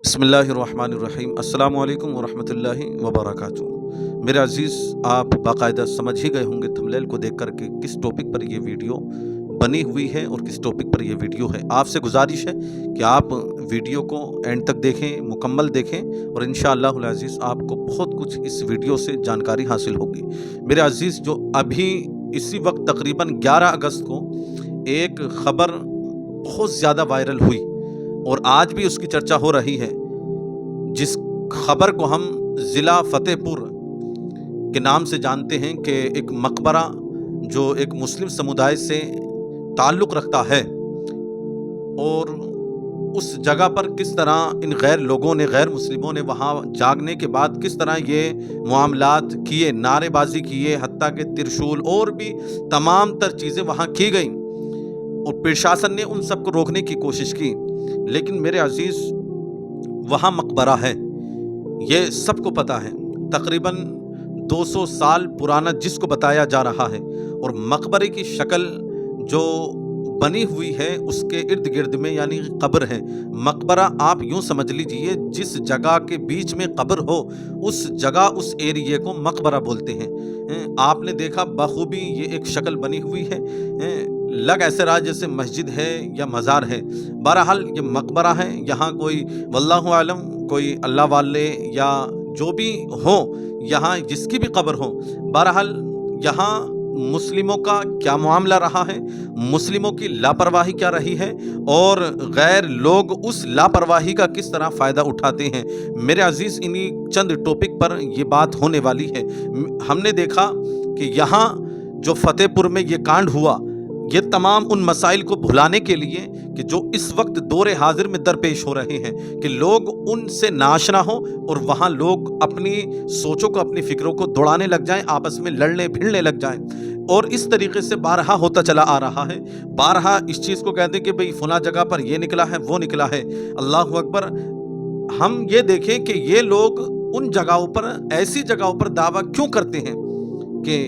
बिस्मिल्लाहिर्रहमानिर्रहीम। अस्सलामु अलैकुम वरहमतुल्लाहि वबरकातुहू। मेरे अज़ीज़, आप बाकायदा समझ ही गए होंगे थंबनेल को देख कर के किस टॉपिक पर ये वीडियो बनी हुई है और किस टॉपिक पर ये वीडियो है। आपसे गुजारिश है कि आप वीडियो को एंड तक देखें, मुकम्मल देखें और इंशाअल्लाहुल अज़ीज़ आपको बहुत कुछ इस वीडियो से जानकारी हासिल होगी। मेरे अज़ीज़, जो अभी इसी वक्त तकरीबन 11 अगस्त को एक ख़बर बहुत ज़्यादा वायरल हुई और आज भी उसकी चर्चा हो रही है, जिस खबर को हम ज़िला फ़तेहपुर के नाम से जानते हैं कि एक मकबरा जो एक मुस्लिम समुदाय से ताल्लुक़ रखता है और उस जगह पर किस तरह इन गैर लोगों ने, गैर मुस्लिमों ने वहाँ जागने के बाद किस तरह ये मामलात किए, नारेबाजी किए, हत्ता के त्रिशूल और भी तमाम तर चीज़ें वहाँ की गई और प्रशासन ने उन सब को रोकने की कोशिश की। लेकिन मेरे अज़ीज़, वहाँ मकबरा है, ये सबको पता है, तकरीबन 200 साल पुराना जिसको बताया जा रहा है, और मकबरे की शक्ल जो बनी हुई है उसके इर्द गिर्द में यानी कब्र है। मकबरा आप यूँ समझ लीजिए, जिस जगह के बीच में कब्र हो उस जगह, उस एरिए को मकबरा बोलते हैं। आपने देखा बखूबी ये एक शक्ल बनी हुई है, लग ऐसे रहा जैसे मस्जिद है या मज़ार है। बहरहाल ये मकबरा है, यहाँ कोई वल्लाहु आलम, कोई अल्लाह वाले या जो भी हो, यहाँ जिसकी भी कब्र हो, बहरहाल यहाँ मुस्लिमों का क्या मामला रहा है, मुस्लिमों की लापरवाही क्या रही है और गैर लोग उस लापरवाही का किस तरह फ़ायदा उठाते हैं। मेरे अज़ीज़, इन्हीं चंद टॉपिक पर ये बात होने वाली है। हमने देखा कि यहाँ जो फ़तेहपुर में ये कांड हुआ, ये तमाम उन मसाइल को भुलाने के लिए कि जो इस वक्त दौरे हाजिर में दरपेश हो रहे हैं, कि लोग उनसे नाशना हो और वहाँ लोग अपनी सोचों को, अपनी फ़िक्रों को दौड़ाने लग जाएं, आपस में लड़ने भिड़ने लग जाएं। और इस तरीके से बारहा होता चला आ रहा है। बारहा इस चीज़ को कहते हैं कि भाई फला जगह पर ये निकला है, वो निकला है। अल्लाहु अकबर। हम ये देखें कि ये लोग उन जगहों पर, ऐसी जगहों पर दावा क्यों करते हैं कि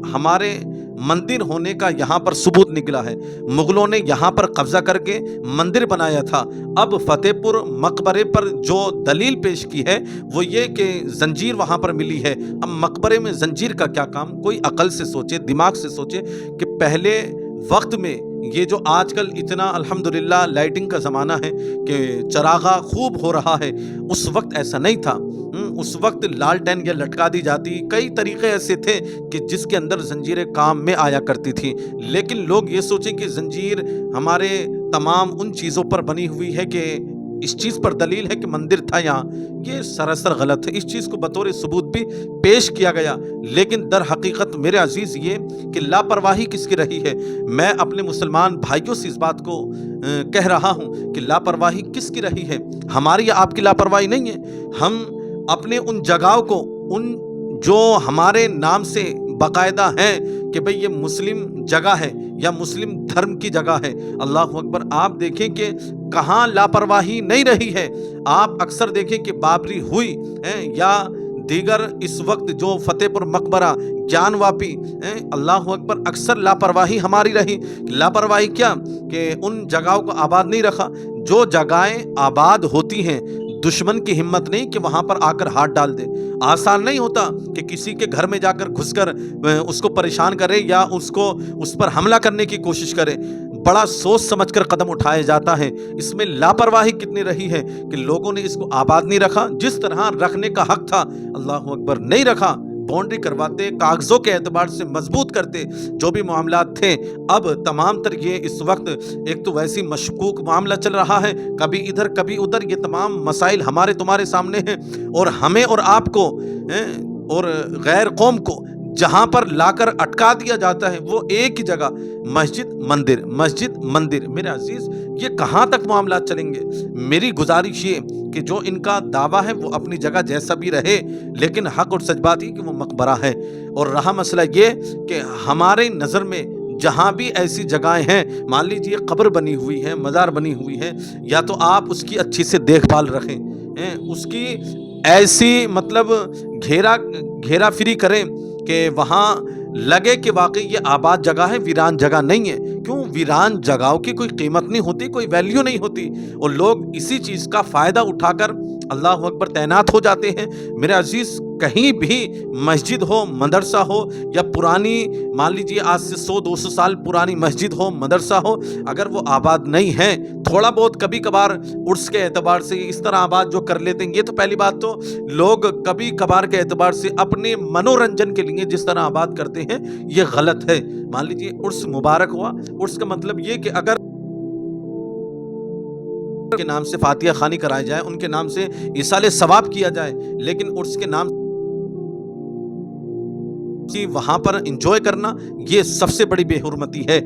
हमारे मंदिर होने का यहाँ पर सबूत निकला है, मुगलों ने यहाँ पर कब्जा करके मंदिर बनाया था। अब फतेहपुर मकबरे पर जो दलील पेश की है वो ये कि जंजीर वहाँ पर मिली है। अब मकबरे में जंजीर का क्या काम? कोई अकल से सोचे, दिमाग से सोचे कि पहले वक्त में ये जो आजकल इतना अल्हम्दुलिल्लाह लाइटिंग का ज़माना है कि चरागा खूब हो रहा है, उस वक्त ऐसा नहीं था। उस वक्त लालटेन या लटका दी जाती, कई तरीक़े ऐसे थे कि जिसके अंदर जंजीरें काम में आया करती थी। लेकिन लोग ये सोचें कि जंजीर हमारे तमाम उन चीज़ों पर बनी हुई है कि इस चीज़ पर दलील है कि मंदिर था यहाँ, ये सरासर गलत है। इस चीज़ को बतौर सबूत भी पेश किया गया, लेकिन दर हकीकत मेरे अजीज़ ये कि लापरवाही किसकी रही है। मैं अपने मुसलमान भाइयों से इस बात को कह रहा हूँ कि लापरवाही किसकी रही है। हमारी या आपकी लापरवाही नहीं है। हम अपने उन जगहों को, उन जो हमारे नाम से बाकायदा हैं कि भाई ये मुस्लिम जगह है या मुस्लिम धर्म की जगह है, अल्लाहु अकबर, आप देखें कि कहाँ लापरवाही नहीं रही है। आप अक्सर देखें कि बाबरी हुई है या दीगर इस वक्त जो फतेहपुर मकबरा, ज्ञानवापी, अल्लाहु अकबर, अक्सर लापरवाही हमारी रही। लापरवाही क्या कि उन जगहों को आबाद नहीं रखा। जो जगहें आबाद होती हैं, दुश्मन की हिम्मत नहीं कि वहाँ पर आकर हाथ डाल दे। आसान नहीं होता कि किसी के घर में जाकर घुसकर उसको परेशान करे या उसको उस पर हमला करने की कोशिश करे। बड़ा सोच समझकर कदम उठाया जाता है। इसमें लापरवाही कितनी रही है कि लोगों ने इसको आबाद नहीं रखा, जिस तरह रखने का हक था, अल्लाहु अकबर, नहीं रखा। बाउंड्री करवाते, कागज़ों के एतबार से मजबूत करते, जो भी मामलात थे। अब तमाम तर ये इस वक्त एक तो वैसी मशकूक मामला चल रहा है, कभी इधर कभी उधर, ये तमाम मसाइल हमारे तुम्हारे सामने हैं और हमें और आपको और गैर कौम को जहाँ पर लाकर अटका दिया जाता है वो एक ही जगह, मस्जिद मंदिर, मस्जिद मंदिर। मेरे अजीज़, ये कहाँ तक मामला चलेंगे? मेरी गुजारिश ये कि जो इनका दावा है वो अपनी जगह जैसा भी रहे, लेकिन हक और सच बात ही कि वो मकबरा है। और रहा मसला ये कि हमारे नज़र में जहाँ भी ऐसी जगहें हैं, मान लीजिए कब्र बनी हुई है, मज़ार बनी हुई है, या तो आप उसकी अच्छी से देखभाल रखें, उसकी ऐसी मतलब घेरा फिरी करें कि वहाँ लगे कि वाकई ये आबाद जगह है, वीरान जगह नहीं है, क्यों वीरान जगहों की कोई कीमत नहीं होती, कोई वैल्यू नहीं होती, और लोग इसी चीज़ का फ़ायदा उठाकर अल्लाह अकबर तैनात हो जाते हैं। मेरे अजीज़, कहीं भी मस्जिद हो, मदरसा हो, या पुरानी, मान लीजिए आज से 100-200 साल पुरानी मस्जिद हो, मदरसा हो, अगर वो आबाद नहीं है, थोड़ा बहुत कभी कभार उर्स के एतबार से इस तरह आबाद जो कर लेते हैं, ये तो पहली बात, तो लोग कभी कभार के एतबार से अपने मनोरंजन के लिए जिस तरह आबाद करते हैं, ये गलत है। मान लीजिए उर्स मुबारक हुआ, उर्स का मतलब ये कि अगर के नाम से फातिहा खानी कराई जाए, उनके नाम से इसाले सवाब किया जाए, लेकिन उर्स के नाम कि वहां पर एंजॉय करना, ये सबसे बड़ी बेहुरमती है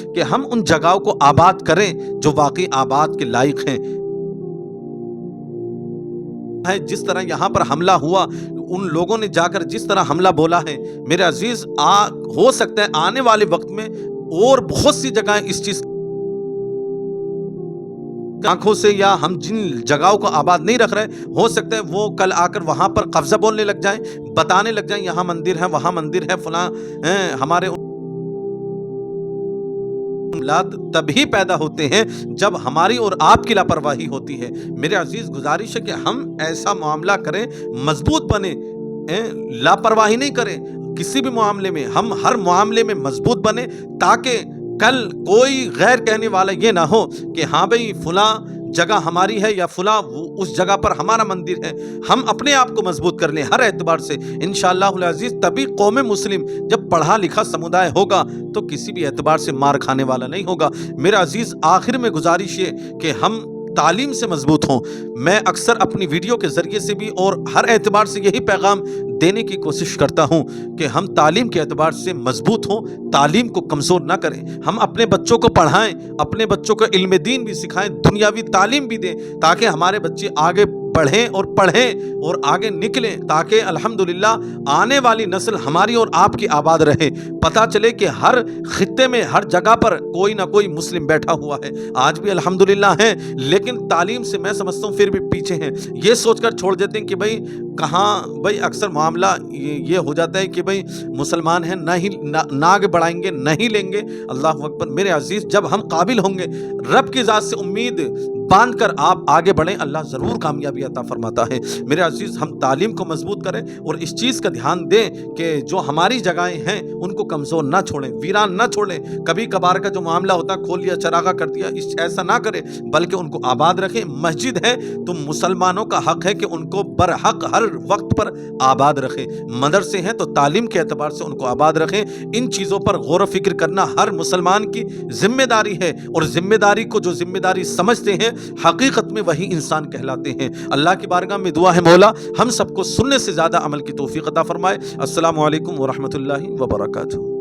कि हम उन जगहों को आबाद करें जो वाकई आबाद के लायक हैं। जिस तरह यहाँ पर हमला हुआ, उन लोगों ने जाकर जिस तरह हमला बोला है, मेरे अजीज, हो सकता है आने वाले वक्त में और बहुत सी जगह इस चीज आंखों से, या हम जिन जगहों को आबाद नहीं रख रहे, हो सकता है वो कल आकर वहां पर कब्जा बोलने लग जाएं, बताने लग जाएं यहाँ मंदिर है, वहां मंदिर है, फलां हमारे तभी पैदा होते हैं जब हमारी और आपकी लापरवाही होती है। मेरे अजीज, गुजारिश है कि हम ऐसा मामला करें, मजबूत बने, लापरवाही नहीं करें किसी भी मामले में, हम हर मामले में मजबूत बने, ताकि कल कोई गैर कहने वाला ये ना हो कि हाँ भाई फुला जगह हमारी है या फुला उस जगह पर हमारा मंदिर है। हम अपने आप को मजबूत कर लें हर एतबार से, इंशाअल्लाह अज़ीज़। तभी कौम मुस्लिम जब पढ़ा लिखा समुदाय होगा तो किसी भी एतबार से मार खाने वाला नहीं होगा। मेरा अजीज़, आखिर में गुजारिश है कि हम तालीम से मजबूत हों। मैं अक्सर अपनी वीडियो के ज़रिए से भी और हर एतबार से यही पैगाम देने की कोशिश करता हूं कि हम तालीम के एतबार से मजबूत हों, तालीम को कमज़ोर ना करें। हम अपने बच्चों को पढ़ाएं, अपने बच्चों को इल्म दीन भी सिखाएं, दुनियावी तालीम भी दें, ताकि हमारे बच्चे आगे बढ़ें और पढ़ें और आगे निकलें, ताकि अल्हम्दुलिल्लाह आने वाली नस्ल हमारी और आपकी आबाद रहे। पता चले कि हर खित्ते में, हर जगह पर कोई ना कोई मुस्लिम बैठा हुआ है। आज भी अल्हम्दुलिल्लाह है, लेकिन तालीम से मैं समझता हूँ फिर भी पीछे हैं। ये सोचकर छोड़ देते हैं कि भाई कहाँ, भाई अक्सर मामला ये हो जाता है कि भाई मुसलमान हैं, ना आगे बढ़ाएंगे, नहीं लेंगे। अल्लाह अकबर। मेरे अजीज़, जब हम काबिल होंगे, रब की ज़ात से उम्मीद बांध कर आप आगे बढ़ें, अल्लाह ज़रूर कामयाबी अता फरमाता है। मेरे अजीज़, हम तालीम को मजबूत करें और इस चीज़ का ध्यान दें कि जो हमारी जगहें हैं उनको कमज़ोर ना छोड़ें, वीरान ना छोड़ें। कभी कभार का जो मामला होता है, खोल लिया, चरागा कर दिया, ऐसा ना करें, बल्कि उनको आबाद रखें। मस्जिद है तो मुसलमानों का हक है कि उनको बरहक हर वक्त पर आबाद रखें। मदरसे हैं तो तालीम के एतबार से उनको आबाद रखें। इन चीज़ों पर गौर व फिक्र करना हर मुसलमान की जिम्मेदारी है, और जिम्मेदारी को जो जिम्मेदारी समझते हैं, हकीकत में वही इंसान कहलाते हैं। अल्लाह की बारगाह में दुआ है, मौला हम सबको सुनने से ज़्यादा अमल की तौफीक अता फरमाए। अस्सलामु अलैकुम व रहमतुल्लाहि व बरकातुहू।